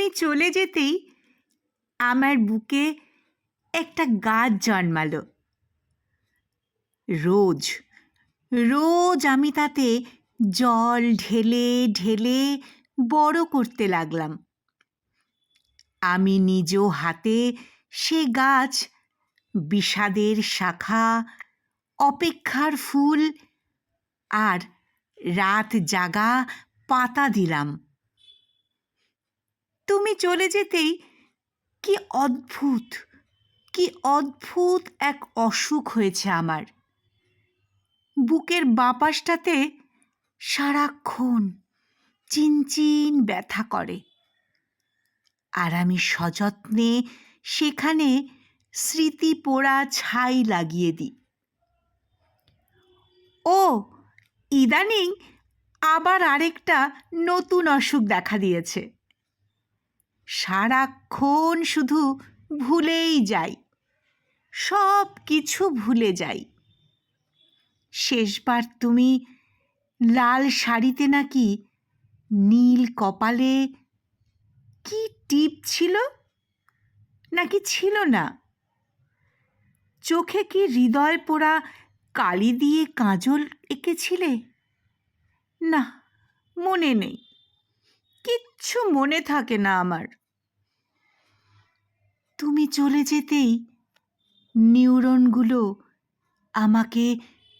তুমি চলে যেতেই আমার বুকে একটা গাছ জন্মালো। রোজ রোজ আমি তাতে জল ঢেলে ঢেলে বড় করতে লাগলাম। আমি নিজ হাতে সে গাছ বিষাদের শাখা, অপেক্ষার ফুল আর রাত জাগা পাতা দিলাম। তুমি চলে যেতেই কি অদ্ভুত কি অদ্ভুত এক অসুখ হয়েছে আমার। বুকের বাঁ পাশটাতে সারাক্ষণ চিনচিন ব্যথা করে, আর আমি সযত্নে সেখানে স্মৃতি পোড়া ছাই লাগিয়ে দিই। ও ইদানিং আবার আরেকটা নতুন অসুখ দেখা দিয়েছে। সারাক্ষণ শুধু ভুলেই যাই, সব কিছু ভুলে যাই। শেষবার তুমি লাল শাড়িতে নাকি নীল কপালে কি টিপ ছিল নাকি ছিল না? চোখে কি হৃদয় পোড়া কালি দিয়ে কাজল এঁকেছিলে? না, মনে নেই, কিচ্ছু মনে থাকে না আমার। তুমি চলে যেতেই নিউরনগুলো আমাকে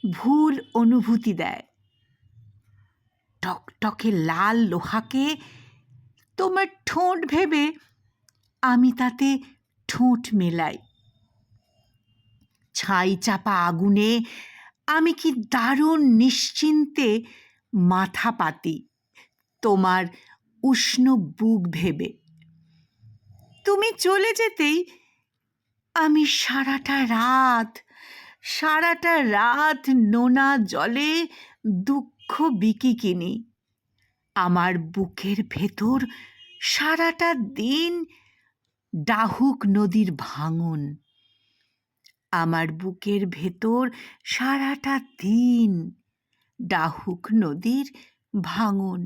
ভুল অনুভূতি দেয়। টকটকে লাল লোহাকে তোমার ঠোঁট ভেবে আমি তাতে ঠোঁট মেলাই। ছাই চাপা আগুনে আমি কি দারুণ নিশ্চিন্তে মাথা পাতি তোমার উষ্ণ বুক ভেবে। তুমি চলে যেতেই আমি সারাটা রাত নোনা জলে দুঃখ বিকিকিনি। আমার বুকের ভেতর সারাটা দিন ডাহুক নদীর ভাঙন। আমার বুকের ভেতর সারাটা দিন ডাহুক নদীর ভাঙন।